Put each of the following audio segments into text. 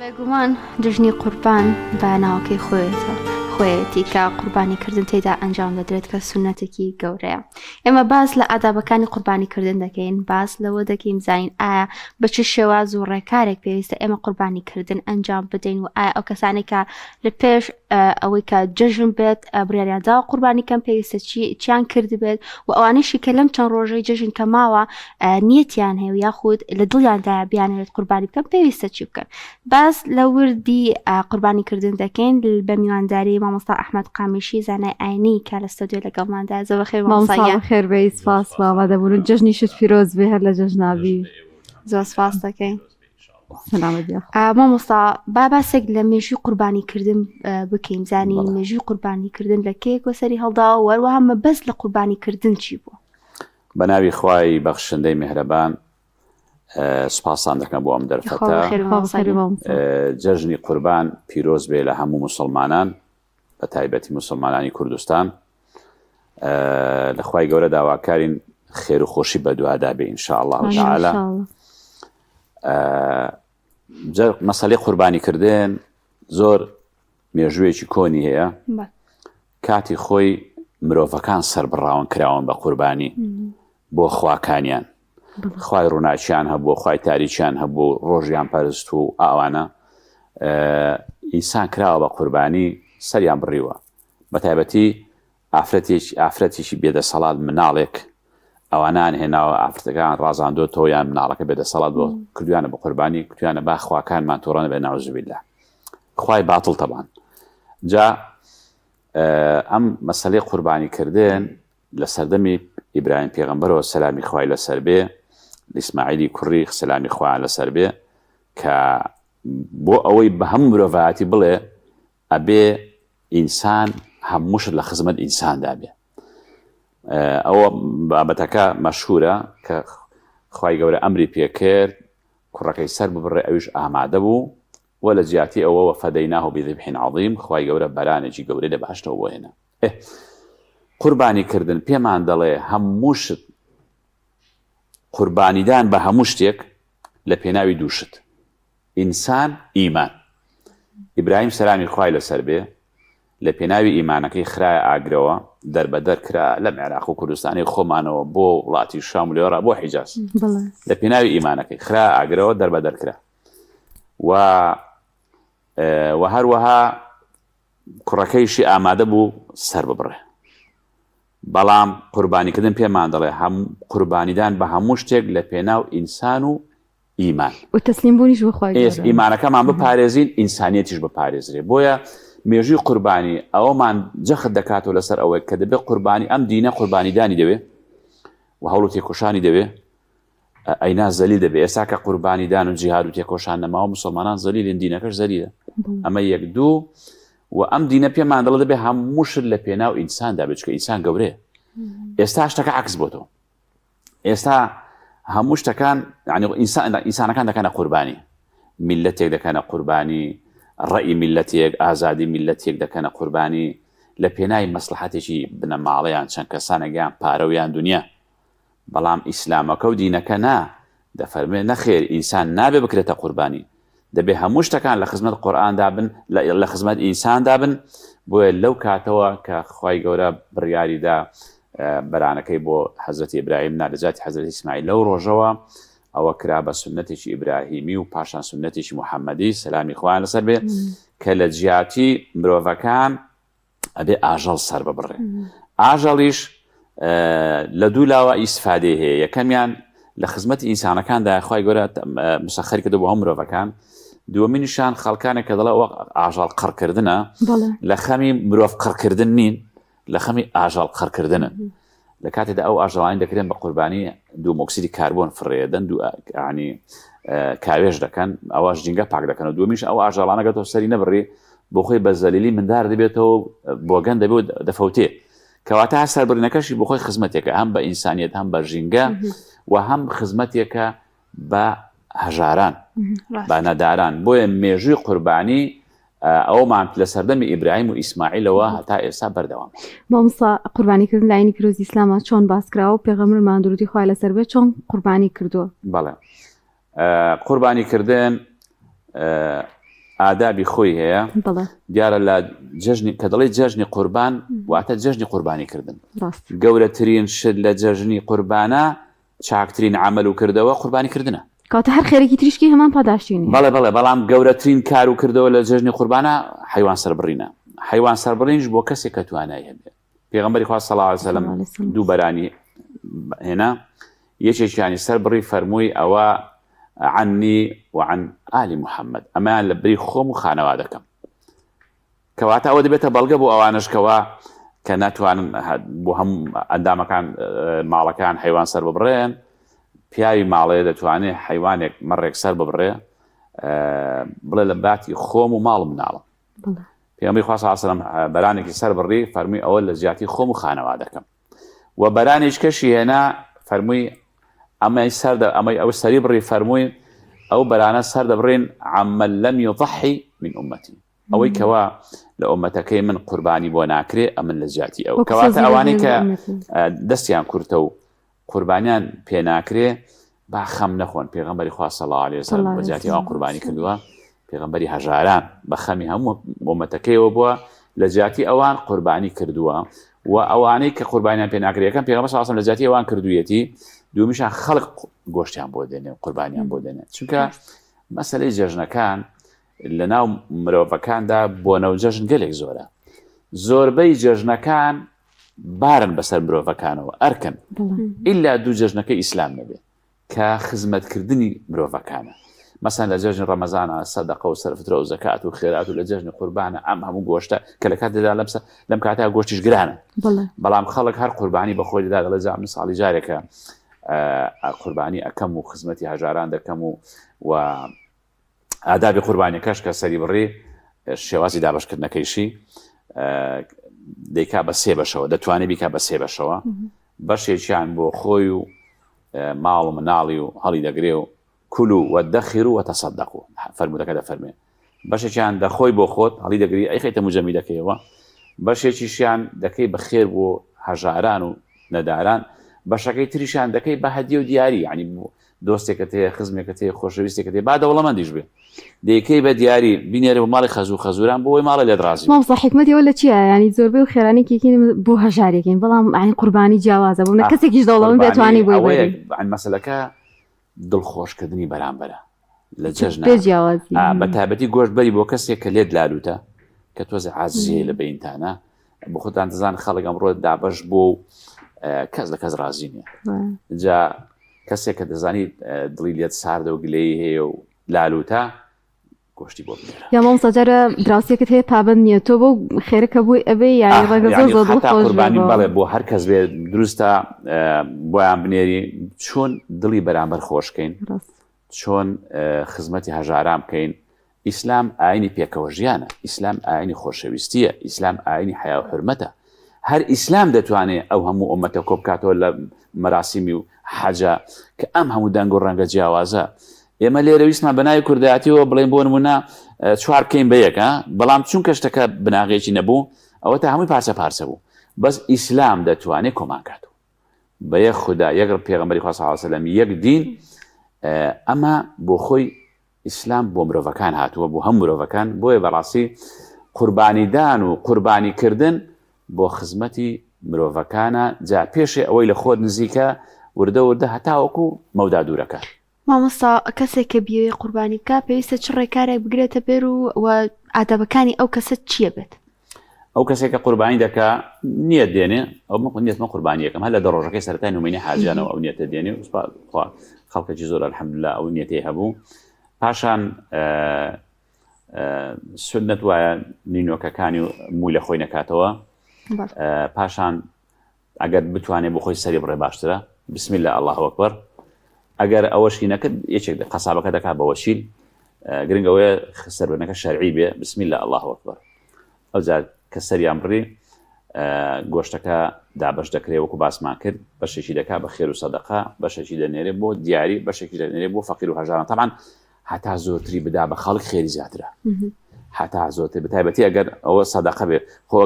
بێگومان جژنی قوربان بە ناوەکەی خۆیەتی کە قوربانیکردن تێیدا ئەنجام دەدرێت کە سونەتێکی گەورەیە. ئێمە باس لە ئادابەکانی قوربانیکردن دەکەین، باس لەوە دەکەین زانین ئایا بە چ شێواز و ڕێکارێک پێویستە ئێمە قوربانیکردن ئەنجام بدەین و ئایا ئەو کەسانی کە لە پێش ئەوەی کە جژن بێت بڕیاریانداوە قوربانیکەم پێویستە چیان کرد بێت و ئەوانەیشی کە لەم چەند ڕۆژەی جژن کە ماوە نیەتیان هەیە یاخود لە دڵیاندایە بیانوێت قوربانی بکەن پێویستە چی بکەن. باس لە وردی قوربانیکردن دەکەین بە میوانداری مامۆستا ئەحمەد قامیشی زانای ئاینی کە لە ستۆدیۆ لەگەڵماندا. زۆر بەخێر مامۆستا. خێر بێی، سپاس بە ئامادەبوون. جژنیشت پیرۆز بێ هەر لە جژنابی. زۆر سپاس دەکەین. مامۆستا با باسێک لە مێژووی قوربانیکردن بکەین، زانی مێژووی قوربانیکردن لە کێک وەسەری هەڵداوە وەروەها مەبەست لە قوربانیکردن چی بووە؟ بە ناوی خوای بەخشندەی میهرەبان سپاسان دەکەم بۆ ئەم دەرفەتە. جەژنی قوربان پیرۆز بێ لە هەموو موسڵمانان، بە تایبەتی موسڵمانانی کوردستان. لە خوای گەورە داواکارین خێر و خۆشی بە دوعادا بێ ئینشاءالله تعالی. مەسەلەی قوربانیکردن زۆر مێژوویەکی کۆنی هەیە. کاتی خۆی مرۆڤەکان سەربڕاون کراون بە قوربانی بۆ خواکانیان، خوای ڕووناچیان هەبوو، خوای تاریکیان هەبوو، ڕۆژیان پەرست و ئاوانە ئینسان کراوە بە قوربانی سەریان بڕیوە. بە تایبەتی ئافرەتێکی بێدەسەڵات مناڵێک ئەوانان هێناوە ئافرەتەکان ڕازاندۆتەوە یان مناڵەکە بێدەسەڵات بۆ کردویانە بە قوربانی، کردویانە با خواکانمان تۆڕەنە بێ نەعوذوبیللا، خوای باتڵ تەبان. جا ئەم مەسەلەی قوربانیکردن لە سەردەمی ئیبراهیم پێغەمبەرەوە سەلامی خوای لەسەر بێ، ئیسماعیلی کوڕی سەلامی خوایان لەسەر بێ، کە بۆ ئەوەی بە هەموو مرۆڤایەتی بڵێ ئەبێ ئینسان هەمووشت لە خزمەت ئینساندا بێ. ئەوە بابەتەکە مەشهورە کە خوای گەورە ئەمری پێکرد کوڕەکەی سەر ببڕێ، ئەویش ئامادە بوو، و لە جیاتی ئەوەوە فەدەیناه بذبح عەظیم، خوای گەورە بەرانێکی گەورەی لە بەهەشتەوە بۆ هێنا. قوربانیکردن پێمان دەڵێ هەمووشت قوربانیدان بە هەموو شتێک لە پێناوی دووشت، ئینسان ئیمان. ئیبراهیم سەلامی خوای لەسەر بێ لە پێناوی ئیمانەکەی خرایە ئاگرەوە دەربەدەر کرا لە عێراق و کوردستانی خۆمانەوە بۆ وڵاتی شام و لێوەڕا بۆ حیجاز، لە پێناوی ئیمانەکەی خرایە ئاگرەوە دەربەدەر کرا. و هەروەها کوڕەکەیشی ئامادە بوو سەر ببڕێ. بەڵام قوربانیکردن پێمان دەڵێ قوربانیدان بە هەموو شتێک لە پێناو ئینسان و ئیمان و تەسلیم بوونیش بە خوای گەورە، ئیمانەکەمان بپارێزین، ئینسانیەتیش بپارێزرێ. بۆیە مێژووی قوربانی ئەوەمان جەخت دەکاتەوە لەسەر ئەوەی کە دەبێت قوربانی ئەم دینە قوربانیدانی دەوێ و هەوڵ و تێکۆشانی دەوێ، ئەینا زەلیل دەبێ. ئێستا کە قوربانیدان و جیهاد و تێکۆشان نەماوە مسلمانان زەلیلن، دینەکەش زەلیلە. ئەمە یەک دوو. و ئەم دینە پێمان دەڵێ دەبێ هەمووشت لە پێناو ئینساندا بێت، چکە ئینسان گەورەیە. ئێستا شتەکە عکس بۆتەوە. ئێستا هەموو شتەکان ئینسانەکان دەکەنە قوربانی، میلەتێک دەکەنە قوربانی، ڕەئی میلەتێک، ئازادی میلەتێک دەکەنە قوربانی لە پێناوی مەسلحەتێکی بنەماڵەیان چەند کەسانێکیان پارە و یان دنیا. بەڵام ئیسلامەکە و دینەکە دەفەرمێ نەخێر، ئینسان نابێ بکرێتە قوربانی، دەبێ هەموو شتەکان لە خزمەت قورئاندا بن، لە خزمەت ئینساندا بن. بۆیە لەو کاتەوە کە خوای گەورە بڕیاریدا بەرانەکەی بۆ حەزرەتی ئیبراهیم نالەجاتی حەزرەتی ئیسماعیل لەو ڕۆژەوە ئەوە کرا بە سنەتێکی ئیبراهیمی و پاشان سنەتێکی محەممەدی سەلامی خوایان لەسەر بێ، کە لە جیاتی مرۆڤەکان ئەبێ ئاژەڵ سەر ببڕێ. ئاژەڵیش لە دوو لاوە ئیسفادەی هەیە. یەکەمیان لە خزمەتی ئینسانەکاندا خوای گەورە مسەخەری کردو بۆ هەموو مرۆڤەکان. دووەمینیشان خەڵکانێک کە دەڵێ ئاژەڵ قڕکردنە، لە خەمی مرۆڤ قڕکردن نین، لە خەمی ئاژەڵ قڕکردنن. لە کاتێکدا ئەو ئاژەڵانی دەکرێن بە قوربانی دوو مۆکسیدی کاربۆن فڕێدەن، ینی کاوێژ دەکەن، ئەوەش جینگە پاک دەکەن. و دووەمیش ئەو ئاژەڵانە گەتەوە سەری نەبڕی بۆ خۆی بە زەلیلی مندار دەبێتەوە، بۆگەن دەبێت دەفەوتێ، کەواتە سەربڕینەکەشی بۆ خۆی خزمەتێکە، هەم بە ئینسانیەت، هەم بە ژینگە، و هەم خزمەتێکە بە هەژاران، بە نەداران. بۆیە مێژووی قوربانی ئەومان لە سەردەمی ئیبراهیم و ئیسماعیلەوە هەتا ئێستا بەردەوام. مامۆستا قوربانیکردن لە ئاینی پیرۆزی ئیسلامە چۆن باسکراوە و پێغەمبەرمان درودی خوای لەسەر بێت چۆن قوربانی کردووە؟ بەڵێ، قوربانیکردن ئادابی خۆی هەیە بەڵێ دیارە لە جەژنی کە دەڵێ جەژنی قوربان واتە جەژنی قوربانیکردن ڕاست گەورەترین شت لە جەژنی قوربانە چاکترین عمل و کردەوە قوربانیکردنە کاتە هەر خێرێکی تریشکی هەمان پاداشتینی بەڵێ بەڵام گەورەترین کار و کردەوە لە جەژنی قوربانە حیوان سەربڕینە حیوان سەربڕینش بۆ کەسێک کە توانای هەبێت پێغەمبەری خوا صلی الله علیه وسلم دوو بەرانی هێنا یەکێکیانی سەربڕی فەرمووی ئەوە عني وعن آل محمد ئەمەیان لە بری خۆم و خانەوادەکەم کەواتە ئەوە دەبێتە بەڵگە بۆ ئەوانشکەوە کە ناتوانن بۆ هەموو ئەندامەکان ماڵەکان حیوان سەر ببڕێن پیاوی ماڵەیە دەتوانێت حیوانێک مەڕێک سەر ببڕێ بڵێ لە باتی خۆم و ماڵم ناڵم پێغەمبەری خوا صلی الله علیه وسلم بەرانێکی سەر بڕی فەرمووی ئەوە لە زیاتی خۆم و خانەوادەکەم و بەرانێکیشی هێنا فەرمووی ئەمەی ئەو سەری بڕی فەرمووی ئەو بەرانە سەر دەبڕێن عمن لم يضحي من أمتي ئەوەی کەوا لە ئومەتەکەی من قوربانی بۆ ناکرێ ئەمن لە زیاتی ئەو کەواتە ئەوانەی کە دەستیان کورتە و قوربانیان پێ ناکرێ با خەم نەخۆن پێغەمبەری خوا صلی الله علیه وسلم بە زیاتی ئەوان قوربانی کردووە پێغەمبەری هەژاران بە خەمی هەموو ئومەتەکەیەوە بووە لە زیاتی ئەوان قوربانی کردووە و ئەوانەی کە قوربانیان پێ ناکرێکەکەم پێغەمبەر صلی الله علیه وسلم لە زیاتی ئەوان کردوویەتی دومیشان خەڵک گۆشتیان بۆ دێنێ و قوربانیان بۆ دێنێ چونکە مەسەلەی جەژنەکان لە ناو مرۆڤەکاندا بۆ نەو جەژن گەلێک زۆرە زۆربەی جەژنەکان بارن بەسەر مرۆڤەکانەوە ئەرکن ئیلا دوو جەژنەکە ئیسلام نەبێت کە خزمەتکردنی مرۆڤەکانە مەسەن لە جەژنی ڕەمەزانە سەدەقە و سەرفترە و زەکات و خێرات و لە جەژنی قوربانە ئەم هەموو گۆشتە کە لە کاتێدا لەم کاتە گۆشتیش گرانە بەڵام خەڵک هەر قوربانی بەخۆی دەدا دەڵێ جا من ساڵی جارێکە قوربانی ئەەکەم و خزمەتی هەژاران دەکەم و ئادابی قوربانیەکەش کە سەری بڕی شێوازی دابەشکردنەکەیشی دەیکا بە سێ بەشەوە دەتوانێت بیکا بە سێ بەشەوە بەشێکیان بۆ خۆی و ماڵ و مناڵی و هەڵی دەگرێ و کولوا وادخروا وتصدقوا فەرموودەکە دەفەرمێ بەشێکیان دەخۆی بۆ خۆت هەڵی دەگری ئەی خەیتە مجەمی دەکەیەوە بەشێکیشیان دەکەی بە خێر بۆ هەژاران و نەداران بەشەکەی تریشان دەکەی بە هەدیە و دیاری یعنی دۆستێکت هەیە خزمێکت هەیە خۆشەویستێکت هەیە با دەوڵەمەندیش بێ دەیکەی بە دیاری بینێرە بۆ ماڵی خەزووران بۆی ماڵە لێت ڕازی مامۆستا حکمەتیەوە لە چیە ینی زۆربەی و خێرانێکێکی بۆ هەژارێکین بەڵام ینی قوربانی جیاوازە بوو کەسێکیش دەوڵەمەند بێتوانی بۆی مەسەلەکە دڵخۆشکردنی بەرامبەرە لە جەژنە بە تایبەتی گۆشت بەری بۆ کەسێک کە لێت لالوتە کە تۆزە عازیە لە بەینتانە بۆ خۆتان دەزان خەڵک ئەمڕۆ دابەش بۆ و کەس لە کەس ڕازی نییە جا کەسێک کە دەزانی دڵی لێت ساردە و گلەی هەیە و لالوتە گۆشتی بۆ بنێرە یا مامۆستا جارە دراوسێکت هەیە پابەند نییە تۆ بۆ خێرەکە بووی ئەبێ یانی ڕەگە زۆر قوربانی بەڵێ بۆ هەر کەس بێ دروستە بۆیان بنێری چۆن دڵی بەرامبەر خۆشکەین چۆن خزمەتی هەژاران بکەین ئیسلام ئاینی پێکەوە ژیانە ئیسلام ئاینی خۆشەویستیە ئیسلام ئاینی حیا و حورمەتە هەر ئیسلام دەتوانێت ئەو هەموو ئومەتە کۆ بکاتەوە لە مەراسیمی و حەجە کە ئەم هەموو دەنگ و ڕەنگە جیاوازە ئێمە لێرە ویسمان بەناوی کوردایەتیەوە بڵێن بۆ نمونە چوار بکەین بە یەک بەڵام چونکە شتەکە بناغێکی نەبوو ئەوە تا هەمووی پارچە پارچە بوو بەس ئیسلام دەتوانێت کۆمان کاتەوە بە یەک خوددا یەک پێغەمبەری خوا صلی الله علیه وسلم یەک دین ئەمە بۆ خۆی ئیسلام بۆ مرۆڤەکان هاتووە بۆ هەموو مرۆڤەکان بۆیە بەڕاستی قوربانیدان و قوربانیکردن بۆ خزمەتی مرۆڤەکانە جا پێشێ ئەوەی لە خۆت نزیکە وردە هەتاوەکو مەودا دوورەکە مامۆستا کەسێک کە بیەوەی قوربانی بکە پێویستە چ ڕێکارێک بگرێتە بێر و ئادابەکانی ئەو کەسە چییە بێت ئەو کەسێک کە قوربانی دەکا نیەت دێنێ ئەو نیەتمە قوربانیەکەم هەر لە دەڕۆژەکەی سەرەتای نوێنەی حاجیانەوە ئەو نیەتە دێنێ خەڵکێکی زۆر الحەمدولله ئەو نیەتەی هەبوو پاشان سنت وایە نینۆکەکانی و مووی لە خۆی نەکاتەوە پاشان ئەگەر بتوانێت بۆ خۆی سەری بڕێ باشترە بسم الله الله ئەکبەر ئەگەر ئەوەشی نەکرد یەکێک قەسابەکە دەکات بە وەشیل گرنگەوەی سەربردنەکە شەرعی بێ بسم الله الله ئەکبەر ئەوجار کە سەریان بڕی گۆشتەکە دابەش دەکرێت وەکو باسمان کرد بەشێکی دەکات بە خێر و سەدەقە بەشێکی دەنێرێت بۆ دیاری بەشێکی دەنێرێت بۆ فەقیر و هەژاران تەمان هەتا زۆرتری بدا بە خەڵک خێری زیاترە هەتا زۆرتر بەتایبەتی ئەگەر ئەوە سەدەقە بێ خۆ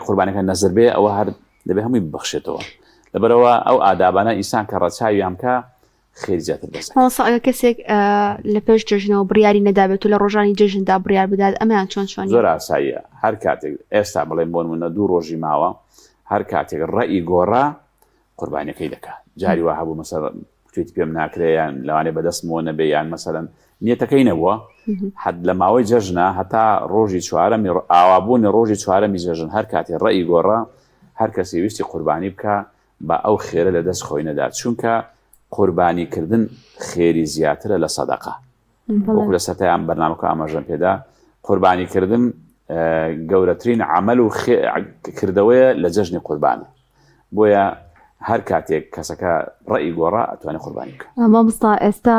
قوربانەکە نەزر بێ ئەوە هەر دەبێت هەمووی ببەخشێتەوە لەبەرەوە ئەو ئادابانە ئینسان کە ڕەچاویان کە خێری زیاتر دەست مامۆستا کەسێک لە پێش جژنەوە بڕیاری نەدابێت و لە ڕۆژانی جژندا بڕیار بدات ئەمەیان چۆن زۆر ئاساییە هەر کاتێک ئێستا بڵێن بۆ نمونە 2 ڕۆژی ماوە هەر کاتێک ڕەئی گۆڕا قوربانیەکەی دەکات جاری وا هەبوو مەسەڵەن توێتی پێم ناکرێیان لەوانێ بەدەستمەوە نەبێ یان مەسەڵەن نیەتەکەی نەبووە حەد لە ماوەی جەژنە هەتا ڕۆژی چوارەمی ئاوابوونی ڕۆژی چوارەمی جەژن هەر کاتێ ڕەئی گۆڕا هەر کەسی ویستی قوربانی بکە بە ئەو خێرە لە دەست خۆی نەدات چونکە قوربانیکردن خێری زیاترە لە سەدەقە وەکو لە سەتایان بەرنامەکە ئاماژەم پێدا قوربانیکردن گەورەترین عمل و کردەوەیە لە جەژنی قوربانە بۆیە هەر کاتێک کەسەکە ڕەئی گۆڕا ئەتوانێت قوربانی بکە. مامۆستا ئێستا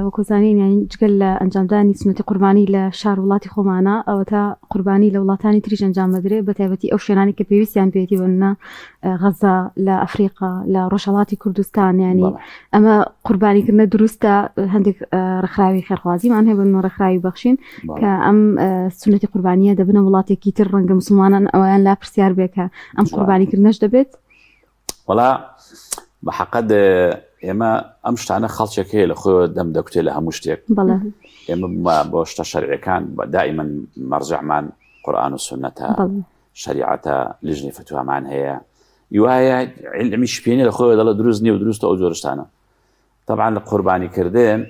وەکوزانین یانی جگەل لە ئەنجامدانی سنەتی قوربانی لە شار وڵاتی خۆمانە ئەوە تا قوربانی لە وڵاتانی تریش ئەنجام بدرێت بە تایبەتی ئەو شوێنانی کە پێویستیان پێێتی بنە غەزا لە ئەفریقا لە ڕۆژهەڵاتی کوردستان ینی ئەمە قوربانیکردنە دروستە هەندێک ڕێکخراوی خێرخوازیمان هەیە بن ڕێکخراوی بەخشین کە ئەم سنەتی قوربانیە دەبنە وڵاتێکی تر ڕەنگە مسلمانان ئەویان لا پرسیار بێکە ئەم قوربانیکردنەش دەبێت وڵا بە حەقەت ئێمە ئەم شتانە خەڵکێک هەیە لە خۆ دەم دەکوتێ لە هەموو شتێک ئێمە بۆ شتە شەرعیەکان دائیمەن مەرجەعمان قورئان و سونەتە شەریعەتە لیژنی فتووامان هەیە وایە علمیش پێێنێ لە خۆی دەڵێ دروست نییە و دروستە ئەو جۆر شتانە طبعا لە قوربانیکردن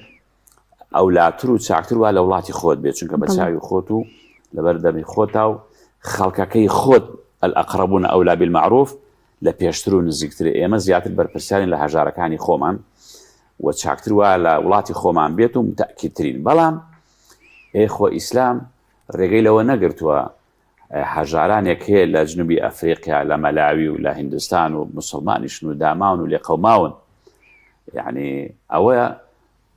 ئەولاتر و چاکتر وا لە وڵاتی خۆت بێت چونکە بە چاوی خۆت و لەبەر دەمی خۆتا و خەڵکەکەی خۆت الأقربون أولى بالمعروف لە پێشتر و نزیکتر ئێمە زیاتر بەرپرسیارین لە هەژارەکانی خۆمان و چاکتر وە لە وڵاتی خۆمان بێت و متەکیدترین بەڵام خۆ ئیسلام ڕێگەی لەوە نەگرتووە هەژارانێک هەیە لە جنوبی ئەفریقیا لە مەلاوی و لە هیندستان و مسلمانیشن و داماون و لێ قەوماون یعنی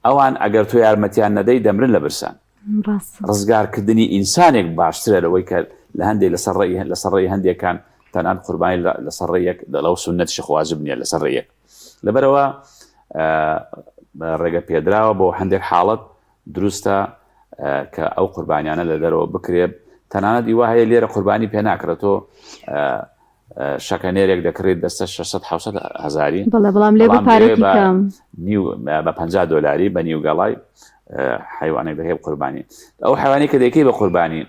ئەوان ئەگەر تۆ یارمەتیان نەدەی دەمرن لە برسان ڕزگارکردنی ئینسانێک باشترە لەوەی کە لە هەندێک لەسەر ڕێی هەندێکان تەنان قوربانی لەسەر ڕێیەک لەو سونەتیش خواجب نییە لەسەر ڕێیەک لەبەرەوە ڕێگە پێدراوە بۆ هەندێک حاڵەت دروستە کە ئەو قوربانیانە لە دەرەوە بکرێت تەنانەت دیوا هەیە لێرە قوربانی پێ ناکرێتەوە شەکەنێرێک دەکرێت دەستە 600 هەزاری بەڵام لێ بە $50 بە نیوگەڵای حیوانێک دەکەی قوربانی ئەو حیوانی کە دەکەی بە قوربانی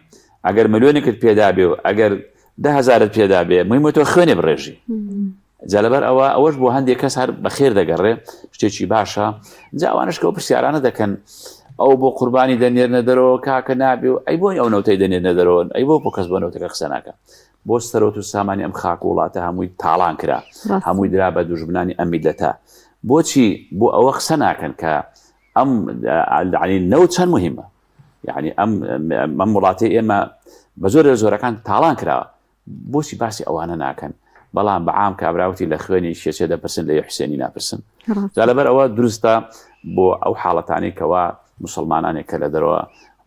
ئەگەر ملیۆنێکت پێدا بێ و ئەگەر 10,000 پێدا بێ مهمە تۆ خوێنێ بڕێژی جالبەر ئەوەش بۆ هەندێک کەس هەر بەخێر دەگەڕێ شتێکی باشە جاوانشکە و پرسیارانە دەکەن ئەو بۆ قوربانی دەنێرنە دەرەوە کاکە نابێ و ئەی بۆی ئەو نەوتەی دەنێرنە دەرەوە ئەی بۆ کەس بۆ نەوتەکە قسە ناکە بۆ سەرۆت و سامانی ئەم خاک وڵاتە هەمووی تاڵان کرا هەمووی درا بە دوژمنانی ئەم میلەتە بۆچی بۆ ئەوە قسە ناکەن کە ئەم نەوت چەند مهمە یعنی ئەم وڵاتی ئێمە بە زۆرەکان تاڵان کراوە بۆچی باسی ئەوانە ناکەن بەڵام بەعام کابراوتی لە خوێنی شێچێ دەپرسن لە حوسێنی ناپرسن لەبەر ئەوە دروستە بۆ ئەو حاڵەتانی کەوا مسلمانانێک کە لە دەرەوە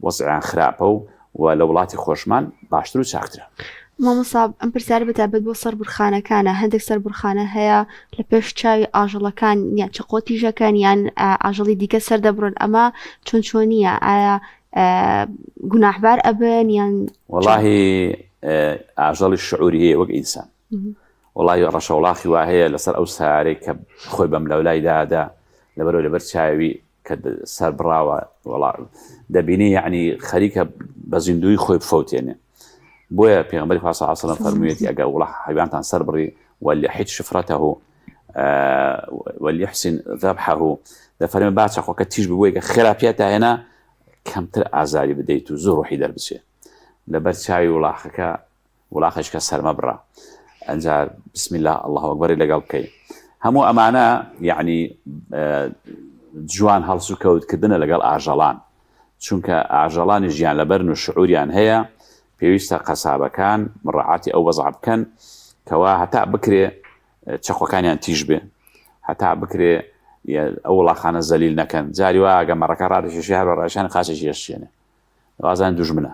وەزعیان خراپە و لە وڵاتی خۆشمان باشتر و چاکترە. مامۆستا ئەم پرسیارە بەتابەت بۆ سەربڕخانەکانە هەندێک سەربڕخانە هەیە لە پێش چاوی ئاژەڵەکان یان چقۆتیژەکان یان ئاژەڵی دیکە سەردەبڕن ئەمە چۆنیە ئایا گوناحبار ئەبن یان وەڵاهی ئاژەڵی شعوری هەیە وەک ئینسان وڵی ڕەشەوڵاخی وا هەیە لەسەر ئەو سارێک کە خۆی بەم لەولای دادا لەبەر چاوی کە سەر بڕاوە دەبینی یعنی خەریکە بە زیندوی خۆی بفەوتێنێ بۆیە پێغەمبەری خوا صلی الله علیه و سلم فەرموویەتی ئەگەر وڵا حیوانتان سەر بڕی وەلیحید شفرەتەه وەلیحسن ذەبحەه دەفەرمێ با چاقۆکە تیژ ببووی کە خێراپیەتە هێنا کەمتر ئازاری بدەیت و زۆر ڕۆحی دەربچێت لەبەر چاوی وڵاخش کە سەرمە بڕا ئەنجا بسم الله الله ئەکبەری لەگەڵ بکەیت هەموو ئەمانە یعنی جوان هەڵس و کەوتکردنە لەگەڵ ئاژەڵان چونکە ئاژەڵانی ژیان لەبەرن و شعوریان هەیە پێویستە قەسابەکان مڕعاتی ئەو وەزع بکەن کەوا هەتا بکرێ چەقۆکانیان تیژ بێ هەتا بکرێ ئەو وڵاخانە زەلیل نەکەن جاری وا ئەگە مەڕەکە ڕادێکیشی هەر بە ڕێشانی قاچێکی هێشتێنێ وازان دوژمنە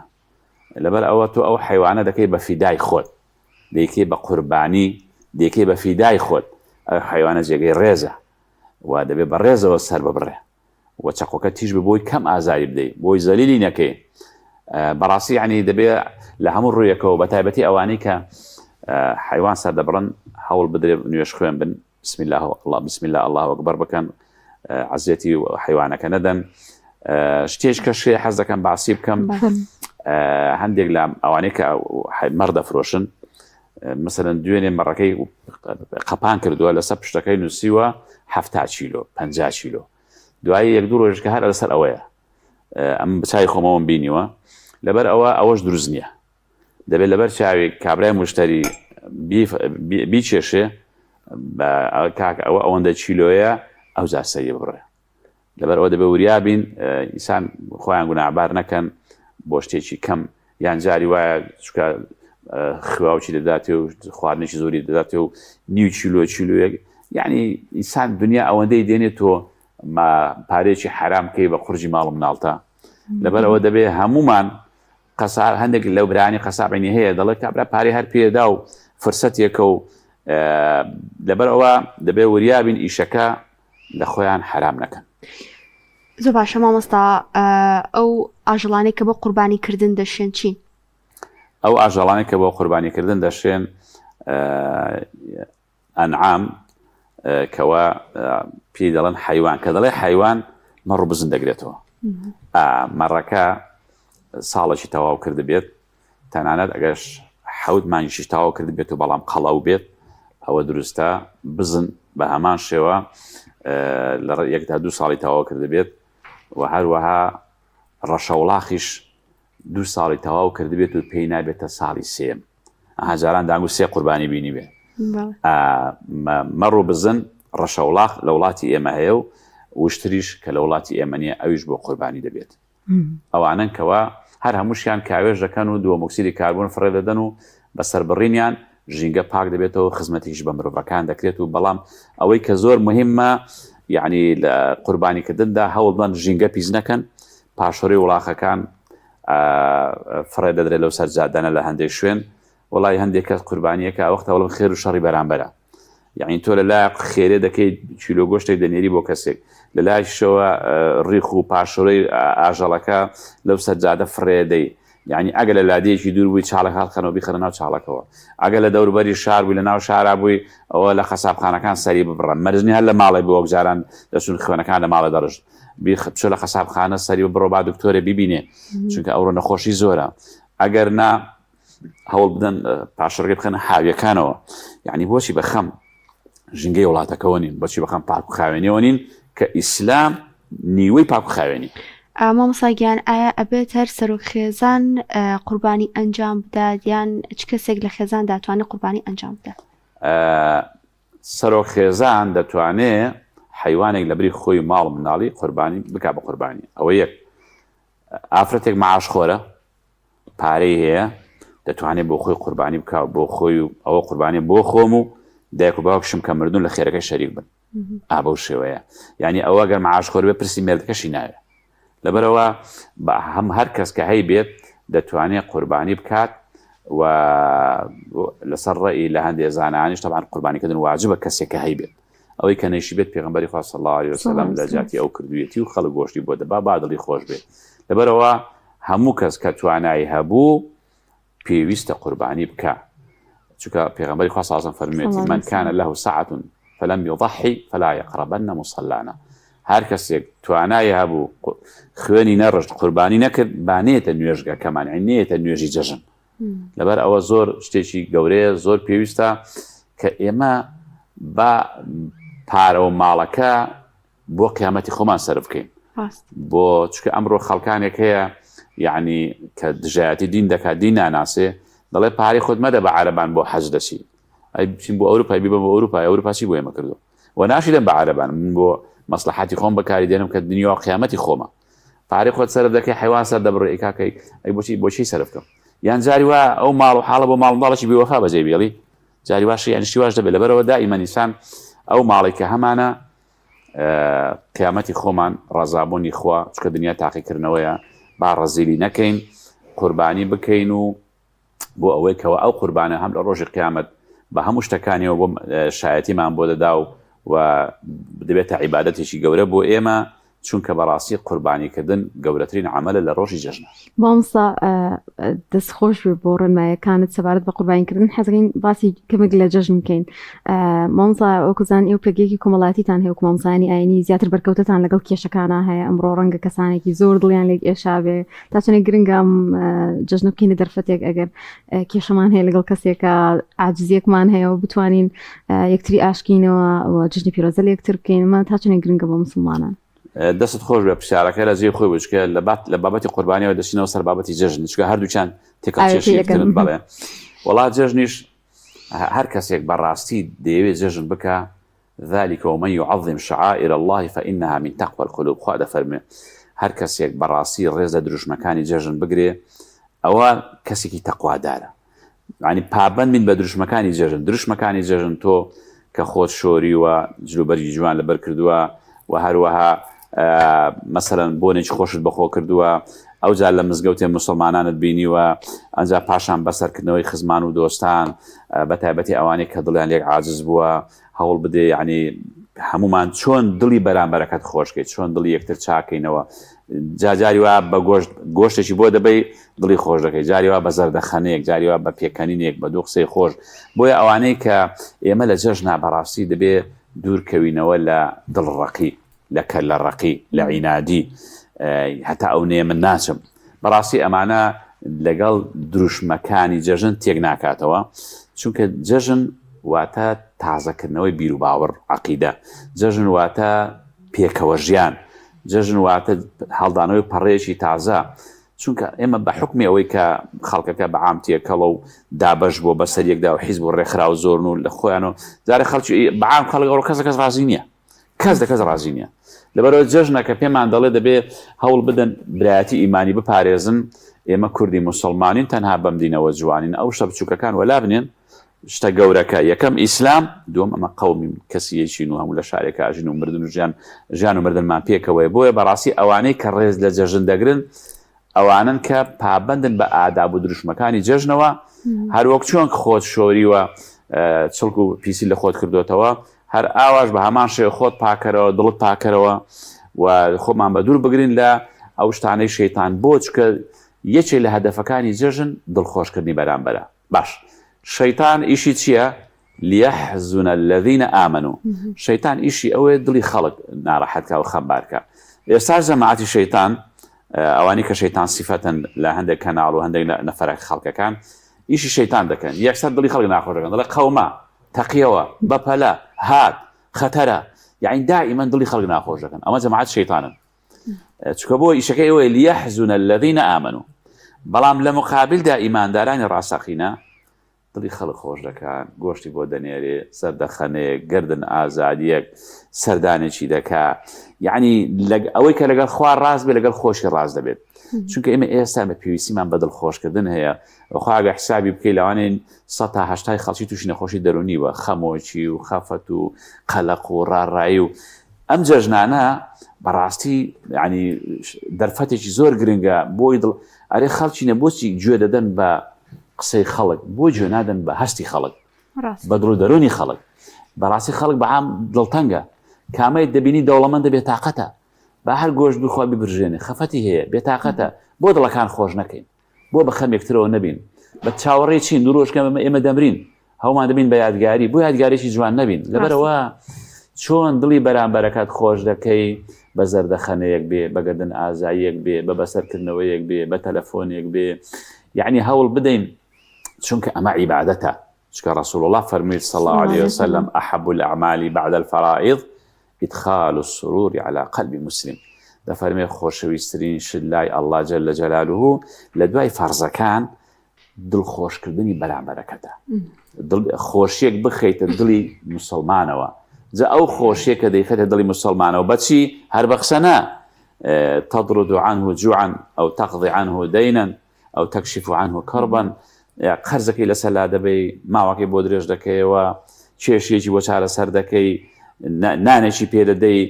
لەبەر ئەوە تۆ ئەو حیوانە دەکەی بە فیدای خۆت دەیکەی بە قوربانی دەیکەی بە فیدای خۆت ئەو حیوانە جێگەی ڕێزە و دەبێت بە ڕێزەوە سەر ببڕێ و چەقۆکە تیژ ببۆی کەم ئازاری بدەیت بۆی زەلیلی نەکەی بەڕاستی یعنی دەبێت لە هەموو ڕوویەکەوە بە تایبەتی ئەوانەی کە حیوان سەر دەبڕن هەوڵ بدرێ نوێش خوێن بن بسم الله الله بسم الله الله ئەکبەر بکەن عزیەتی حیوانەکە نەدەن. شتێش کەشێ حەز دەکەم باسی بکەم هەندێک لە ئەوانەیە کە مەڕ دەفرۆشن مثلەن دوێنێ مەڕەکەی قەپان کردووە لەسەر پشتەکەی نووسیوە 70 کیلۆ 50 کیلۆ دوایی 1-2 ڕۆژکە هەر لەسەر ئەوەیە ئەم بچای خۆمەوەم بینیوە لەبەر ئەوەش دروست نییە دەبێت لەبەر چاوی کابرای مشتری بیچێشێ کاک ئەوە ئەوەندە چیلۆیە ئەو جاسەیە بڕێ لەبەر ئەوە دەبێت وریابین ئینسان خۆیان گوناحبار نەکەن بۆ شتێکی کەم یان جاری وایە چکە خواوچی دەداتێ و خواردنێکی زۆری دەداتێ و نیو چیلۆیەک یعنی ئینسان دنیا ئەوەندەی دێنێتەوە پارێکی حرامکەی بە قورجی ماڵ مناڵتە لەبەر ئەوە دەبێت هەمومان قەساب هەندێک لەو برانی قەسابینی هەیە دەڵێت کابرا پارەی هەر پێدا و فرسەتێکە و لەبەر ئەوە دەبێت وریابین ئیشەکە لە خۆیان حرام نەکەن. زۆر باشە مامۆستا ئەو ئاژەڵانەی کە بۆ قوربانیکردن دەشێن چین؟ ئەو ئاژەڵانەی کە بۆ قوربانیکردن دەشێن ئەنعام کەوا پێی دەڵێن حیوان کە دەڵێ حیوان مەڕ و بزن دەگرێتەوە مەڕەکە ساڵێکی تەواو کرد بێت تەنانەت ئەگەر 7 مانگیشی تەواو کرد بێت و بەڵام قەڵاو بێت ئەوە دروستە بزن بە هەمان شێوە لە 1 تا 2 ساڵی تەواو کرد بێت و هەروەها ڕەشەوڵاخیش 2 ساڵی تەواو کرد بێت و پێی نابێتە ساڵی سێم هەجاران دانگ و سێ قوربانی بینی بێ مەڕ و بزن ڕەشەوڵاخ لە وڵاتی ئێمە هەیە و وشتریش کە لە وڵاتی ئێمە نیە ئەویش بۆ قوربانی دەبێت ئەوانن کەوا هەر هەمووشیان کاوێژ دەکەن و دووەمۆکسیدی کاربۆن فڕێ دەدەن و بەسەر بڕینیان ژینگە پاک دەبێتەوە خزمەتیش بە مرۆڤەکان دەکرێت و بەڵام ئەوەی کە زۆر مهمە یعنی لە قوربانیکردندا هەوڵ بدەن ژینگە پیس نەکەن پاشۆڕی وڵاخەکان فڕێ دەدرێت لەو سەرجادانە لە هەندێک شوێن وڵای هەندێک کەس قوربانیەکە ئەوەختە وەڵام خێر و شەڕی بەرامبەرە یعنی تۆ لە لای خێرێ دەکەیت چیلۆ گۆشتێک دەنێری بۆ کەسێک لە لایشەوە ڕیخ و پاشۆڕی ئاژەڵەکە لەو سەرجادە فڕێدەی یعنی ئەگە لە لادەیەکی دوور بووی چاڵک هاتخەنەوە بیخەنە ناو چاڵەکەەوە ئەگە لە دەوروبەری شار بووی لە ناو شارا بووی ئەوە لە خەسابخانەکان سەری ببڕن مەرجنی هەر لە ماڵی بۆ وەکجاران دەچون خوێنەکان لە ماڵە دەڕژ بچۆ لە خەسابخانە سەری بڕۆ با دکتۆرە بیبینێ چونکە ئەوڕۆ نەخۆشی زۆرە ئەگەر نا هەوڵ بدەن پاشەڕگە بخەنە حاویەکانەوە یعنی بۆچی بەخەم ژنگەی وڵاتەکەەوە نین بەچی بەخەم پاک و خاوێنیەوە نین کە ئیسلام نیوەی پاک و خاوێنی مامۆستاگیان ئایا ئەبێت هەر سەرۆکخێزان قوربانی ئەنجام بدات یان چ کەسێک لە خێزان دەتوانێت قوربانی ئەنجام بدات؟ سەرۆکخێزان دەتوانێت حیوانێک لە بری خۆی ماڵ مناڵی قوربانی بک بە قوربانی ئەوە یەک ئافرەتێک مەعاشخۆرە پارەی هەیە دەتوانێت بۆ خۆی قوربانی بکات بۆ خۆی و ئەوە قوربانی بۆ خۆم و دایک و باوکشم کە مردون لە خێرەکەی شەریک بن ئابە شێوەیە یعنی ئەوە گەر مەعاشخۆر بێ پرسی مێردەکەشی ناوێت لەبەرەوە هەم هەر کەس کە هەی بێت دەتوانێت قوربانی بکات و لەسەر ڕێی لە هەندێک زانانیش طبعاً قوربانیکردن واجبە کەسێک کە هەی بێت ئەوەی کە نەیشی بێت پێغەمبەری خوا صلی الله علیه وسلم لە جاتی ئەو کردوویەتی و خەڵک گۆشتی بۆ دەبا با دڵی خۆش بێت لەبەرەوە هەموو کەس کە توانایی هەبوو پێویستە قوربانی بکات چونکە پێغەمبەری خوا صلی الله علیه وسلم فەرمێتی من كان له سعة فلم يضحي فلا يقربن مصلانا هەر کەسێک توانایی هەبوو خوێنی نەڕژت قوربانی نەکرد بانێتە نوێژگەکەمان نێتە نوێژی جەژن لەبەر ئەوە زۆر شتێکی گەورەیە زۆر پێویستە کە ئێمە بە پارە و ماڵەکە بۆ قیامەتی خۆمان سەرف بکەین بۆ چکە ئەمڕۆ خەڵکانێک هەیە یعنی کە دژایەتی دین دەکات دین ناناسێ دەڵێ پارەی خۆت مەدە بە عەرەبان بۆ حەج دەچی ئەی بچین بۆ ئەوروپای بیبە بۆ ئەوروپاسی بۆ ئێمە کردو و ناشیدەم بە عەرەبان من بۆ مەسلحەتی خۆم بەکاری دێنم کە دنیا قیامەتی خۆمە پارەی خۆت سەرف دەکەی حیوان سەر دەبڕێ کاکەی ئەی بۆچی سەرف بکەم یان جاری وا ئەو ماڵ و حاڵە بۆ ماڵ منداڵێکی بێوەفا بەجێ بێڵی جاری واشی یانی شتیواش دەبێت لەبەرەوە دائیمەن ئینسان ئەو ماڵی کە هەمانە قیامەتی خۆمان ڕەزابوونی خوا چکە دنیا تاقیکردنەوەیە با ڕەزیلی نەکەین قوربانی بکەین و بۆ ئەوەی کەەوە ئەو قوربانە هەم لە ڕۆژی قیامەت بە هەموو شتەکانیەوە بۆ شایەتیمان بۆ دەدا و دەبێتە عیبادەتێکی گەورە بۆ ئێمە چونکە بەڕاستی قوربانیکردن گەورەترین عملە لە ڕۆژی جەژنە. مامۆستا دەستخۆش بێ بۆ ڕێنمایەکانت سەبارەت بە قوربانیکردن حەزەکەین باسی کەمێک لە جەژن بکەین. مامۆستا وەکوزان ئێوە پێگەیەکی کۆمەڵاتیتان هەیە وەکو مامۆسانی ئاینی زیاتر بەرکەوتتان لەگەڵ کێشەکانە هەیە ئەمڕۆ ڕەنگە کەسانێکی زۆر دڵیان لێک ئێشا بێ تا چەندێک گرنگە جەژنە بکەینە دەرفەتێک ئەگەر کێشەمان هەیە لەگەڵ کەسێکە عاجزیەکمان هەیە و بتوانین یەکتری ئاشکینەوە جژنی پیرۆزە لە یەکتر بکەین ئەمە تا چەندێک گرنگە بۆ مسلمانان. دەست خۆش بە پرسیارەکە لە جێ خۆی بچکە لە بابەتی قوربانیەوە دەچینەوە سەر بابەتی جەژن چکە هەردووچیان تێکەڵکێشیەکەن بەڵێ وڵات جەژنیش هەر کەسێک بەڕاستی دەیەوێت جەژن بکە ذلك ومن يعظم شعائر الله فإنها من تقوى القلوب خوا دەفەرمێ هەر کەسێک بەڕاستی ڕێز لە دروشمەکانی جەژن بگرێ ئەوە کەسێکی تەقوادارە یعنی پابەند بین بە دروشمەکانی جەژن تۆ کە خۆت شۆریوە جلوبەرگی جوان لەبەر کردووە و هەروەها مەسەلەن بۆنێکی خۆشت بەخۆ کردووە ئەو جار لە مزگەوتێ مسلمانانت بینیوە ئەنجا پاشان بەسەرکردنەوەی خزمان و دۆستان بە تایبەتی ئەوانەی کە دڵیان لێک عاجز بووە هەوڵ بدێ یعنی هەمومان چۆن دڵی بەرامبەرەکەت خۆشکەیت چۆن دڵی یەکتر چاکەینەوە جاری وا بە گۆشتێکی بۆ دەبەی دڵی خۆش دەکەی جاری وا بە زەردەخەنەیەک جاری وا بە پێکەنینێک بە دوو قسەی خۆش بۆیە ئەوانەی کە ئێمە لە جەژنا بەڕاستی دەبێ دوورکەوینەوە لە دڵڕەقی لە کەلەڕەقی لە عینادی هەتا ئەو نێ من ناچم بەڕاستی ئەمانە لەگەڵ دروشمەکانی جەژن تێک ناکاتەوە چونکە جەژن واتە تازەکردنەوەی بیر و باوەڕ عەقیدە جەژن واتە پێکەوە ژیان جەژن واتە هەڵدانەوەی پەڕەیەکی تازە چونکە ئێمە بە حکمی ئەوەی کە خەڵکەکە بە عام تێکەڵە و دابەش بۆ بەسەر یەکدا و حیزب و ڕێکخرا و زۆرن و لە خۆیان و جارێ خەڵکی بە عام خەڵک ئەوڕۆ کەس ڕازی نییە کەس ڕازی نییە لەبەرەوە جەژنە کە پێمان دەڵێ دەبێ هەوڵ بدەن برایەتی ئیمانی بپارێزن ئێمە کوردی مسلمانین تەنها بەم دینەوە جوانین ئەو شە بچووکەکان وەلا بنێن شتە گەورەکە یەکەم ئیسلام دووەم ئەمە قەومی کەسیەکین و هەموو لە شارێکە ئاژین و مردن و ژیان و مردنمان پێکەوەی بۆیە بەڕاستی ئەوانەی کە ڕێز لە جەژن دەگرن ئەوانن کە پابەندن بە ئاداب و دروشمەکانی جەژنەوە هەروەک چۆن خۆت شۆریوە چڵک و پیسی لە خۆت کردوتەوە هەر ئاواش بە هەمان شێ خۆت پاکەرەوە دڵت پاکەرەوە و خۆمان بە دوور بگرین لە ئەو شتانەی شەیتان بۆ چکە یەکێک لە هەدەفەکانی جەژن دڵخۆشکردنی بەرامبەرە باش شەیتان ئیشی چییە؟ لیەحزون الذین ئامنوا شەیتان ئیشی ئەوەیە دڵی خەڵک ناڕەحەتکە و خەمبارکە ئێستا جەماعەتی شەیتان ئەوانی کە شەیتان سیفەتن لە هەندێک کەناڵ و هەندێک نەفەرێک خەڵکەکان ئیشی شەیتان دەکەن یەکسەر دڵی خەڵک ناخۆش دەکەن دەڵێ قەومە تەقیەوە بەپەلە هات خەتەرە یعنی دائیمەن دڵی خەڵک ناخۆش دەکەن ئەمە جەماعەت شەیتانن چکە بۆ ئیشەکەی ئەوەیە لیەحزون الذین ئامنوا بەڵام لە مقابلدا ئیماندارانی ڕاستەقینە دڵی خەڵک خۆش دەکەن گۆشتی بۆ دەنێرێ سەردەخەنەیەک گردن ئازادیەک سەردانێکی دەکا یعنی ئەوەی کە لەگەڵ خوا ڕاست بێ لەگەڵ خۆشی ڕاست دەبێت چونکە ئێمە ئێستا بە پێویستیمان بە دڵخۆشکردن هەیە خواگە حسابی بکەی لەوانێن 100 تا 80 خەڵکی تووشی نەخۆشی دەرونیوە خەمۆکی و خەفەت و قەلەق و ڕاڕایی و ئەم جەژنانە بەڕاستی ینی دەرفەتێکی زۆر گرنگە بۆی دڵ ئەرێ خەڵکی نەبۆچی گوێ دەدەن بە قسەی خەڵک بۆ گوێ نادەن بە هەستی خەڵک بە دڵ و دەرونی خەڵک بەڕاستی خەڵک بە عام دڵتەنگە کامەی دەبینی دەوڵەمەندە بێتاقەتە با هەر گۆشت بخوا ببرژێنێ خەفەتی هەیە بێتاقەتە بۆ دڵەکان خۆش نەکەین بۆ بە خەم یەکترەوە نەبین بە چاوەڕێی چین دوو ڕۆژکە ئێمە دەمرین هەومان دەبین بە یادگاری بۆ یادگارێکی جوان نەبین لەبەرەوە چۆن دڵی بەرامبەرەکەت خۆش دەکەی بە زەردەخەنەیەک بێ بە گەردن ئازاییەک بێ بە بەسەرکردنەوەیەک بێ بە تەلەفۆنێک بێ یعنی هەوڵ بدەین چونکە ئەمە عیبادەتە چکە ڕەسوڵ الله فەرمووی صلی الله عليه وسلم أحب الأعمال بعد الفرائض إدخال السرور على قلب مسلم دەفەرمێ خۆشەویستترین شت لای الله جل جلاله لە دوای فەرزەکان دڵخۆشکردنی بەرامبەرەکەتە خۆشیەک بخەیتە دڵی مسلمانەوە جا ئەو خۆشیە کە دەیخێتە دڵی مسلمانەوە بەچی هەر بە قسە نا تطرد عنه جوعا أو تقضي عنه دينا أو تكشف عنه كربا قەرزەکەی لەسەر لا دەبەی ماوەکەی بۆ درێژ دەکەیەوە کێشێکی بۆ چارەسەر دەکەی نانێکی پێدەدەی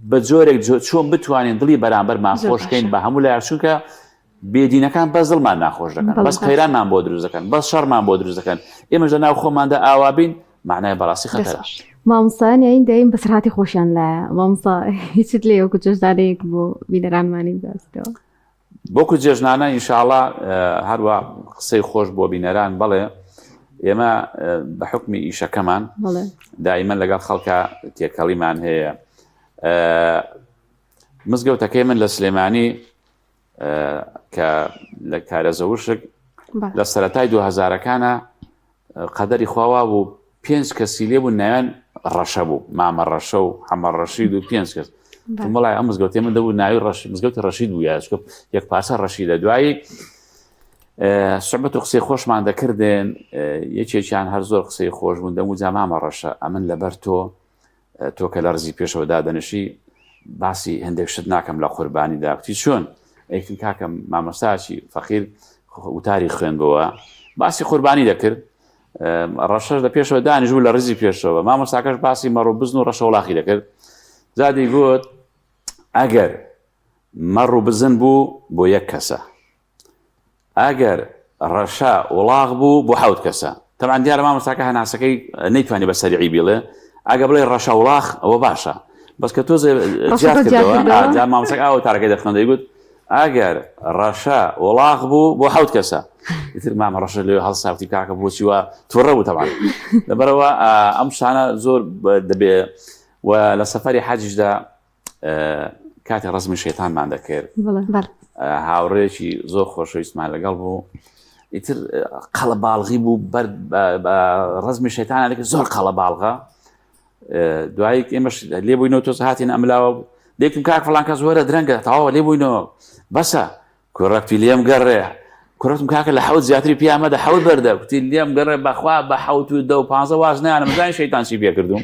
بە جۆرێک چۆن بتوانین دڵی بەرامبەر ماخۆشکەین بە هەموو لایەک چونکە بێدینەکان بەس دڵمان ناخۆش دەکەن بەس قەیرانمان بۆ دروست دەکەن بەس شەڕمان بۆ دروست دەکەن ئێمەش لە ناو خۆماندا ئاوا بین معنای بەڕاستی خەتەرە مامۆستایان یاین دایم بەسراتی خۆشیان لایە مامۆستا هیچت لێ وەکو جەژدانەیەک بۆ بینەرانمانی باستەوە بۆکو جێژنانە ئینشاءڵڵا هەروە قسەی خۆش بۆ بینەران بڵێ ئێمە بە حکمی ئیشەکەمان دائیمەن لەگەڵ خەڵکە تێکەڵیمان هەیە مزگەوتەکەی من لە سلێمانی کە لە کارەزەوشک لە سەرەتای 2000ەکانە قەدەری خواوا بوو 5 کەسی لێ بوو ناویان ڕەشە بوو مامە ڕەشە و حەمە ڕەشید و 5 کەس وڵای ئەم مزگەوتێ من دەبوو ناوی مزگەوتی ڕەشید بوو یا یەک پاسە ڕەشیدە دوایی سوحبەت و قسەی خۆشمان دەکردێن یەکێکیان هەر زۆر قسەی خۆش بوون دەموو جا مامە ڕەشە ئەمن لەبەر تۆ کە لە ڕزی پێشەوە دادەنشی باسی هەندێک شت ناکەم لە قوربانیدا کوتی چۆن ئەیکن کاکەم مامۆستاچی فەقیر وتاری خوێندبەوە باسی قوربانی دەکرد ڕەشەش لە پێشەوە دانیژبوو لە ڕزی پێشەوە مامۆستاکەش باسی مەڕ و بزن و ڕەشە وڵاخی دەکرد زادی گوت ئەگەر مەڕ و بزن بوو بۆ یەک کەسە ئەگەر ڕەشە وڵاغ بوو بۆ 7 کەسە تەمان دیارە مامۆستاکە هەناسەکەی نەیتوانی بە سەریعی بڵێ ئەگە بڵێ ڕەشە وڵاغ ئەوە باشە بەس کە تۆ جیات کردەوە مامۆستاکە ئەوە تارەکەی دەخوێن دەیگوت ئەگەر ڕەشە وڵاغ بوو بۆ 7 کەسە ئیتر مامە ڕەشە لێ هەڵساوتی کاکە بۆچی وە تووڕە بوو تەمان لەبەرەوە ئەم شانە زۆر دەبێ و لە سەفەری حەجیشدا کاتی ڕزمی شەیتانمان دەکرد هاوڕێکی زۆر خۆشەویستمان لەگەڵ بوو ئیتر قەڵە باڵغی بوو ڕزمی شەیتانە دەکرد زۆر قەڵە باڵغە دوایی ئێمەش لێ بووینەوە تۆ هاتین ئەملاوە دێکم کاک فڵان کەس وەرە درەنگە تەواوە لێ بووینەوە بەسە کوڕەکتی لێم گەڕێ کوڕەتم کاکە لە 7 زیاتری پیامەدە 7 بەردە کوتی لێم گەڕێ بەخوا بە 7 و 10 و 15 واز نایانە مەزانی شەیتان چی پێ کردوم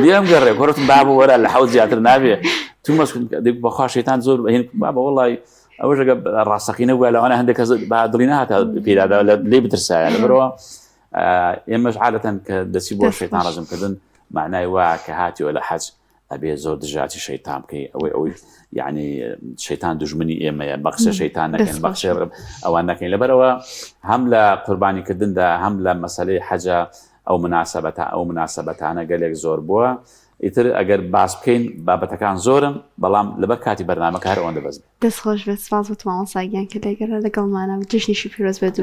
لێم گەڕێ کوڕەتم بابە وەرە لە 7 زیاتر نابێ تو مەسکن بەخوا شەیتان زۆر بابە وەڵی ئەوەش ئەگە ڕاستەقینە بووە لەوانە هەندێک کەس بەدڵی نهاتە پێدادا لێ بترسایە لەبەرەوە ئێمەش عادەتەن کە دەچی بۆ شەیتان ڕەزمکردن معنای وایە کە هاتیوە لە حەج ئەبێ زۆر دژاتی شەیتان بکەی ئەوەی یعنی شەیتان دوژمنی ئێمەیە بەقسە شەیتان نەکەین بەخشێ ئەوان نەکەین لەبەرەوە هەم لە قوربانیکردندا هەم لە مەسەلەی حەجە ئەو مناسەبەتانە گەلێک زۆر بووە ئیتر ئەگەر باس بکەین بابەتەکان زۆرم بەڵام لەبەر کاتی بەرنامەکە هەر ئەوەندە بەس دەستخۆش بێت سپاس بۆ مامۆستاگیان کە لەگەڵ لەگەڵمانە جژنیشی پیرۆز بێت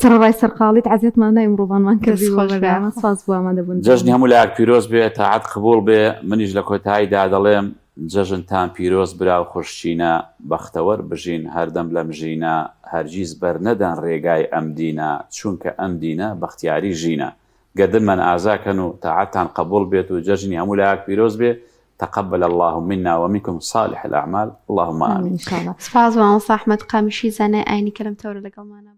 سەرڕای سەرقاڵیت عزیەتماندا ئیمڕۆبانمان کردی سپاس بۆ ئامادە بوون جژنی هەموو لایەک پیرۆز بێت تاعەت قبوڵ بێ منیش لە کۆتاییدا دەڵێم جەژنتان پیرۆز برا و خوشچینە بەختەوەر بژین هەردەم لە مژینە هەرگیز بەرنەدەن ڕێگای ئەم دینە چونکە ئەم دینە بەختیاری ژینە گەدنمان ئازاکەن و تاعەتان قبول بێت و جەژنی هەموو لایەک پیرۆز بێ تقبل الله منا ومنكم صالح الأعمال اللهم آمين سپاس بۆ مامۆستا ئەحمەد قامیشی زانای ئاینی کەرەم تەورە لەگەڵمانە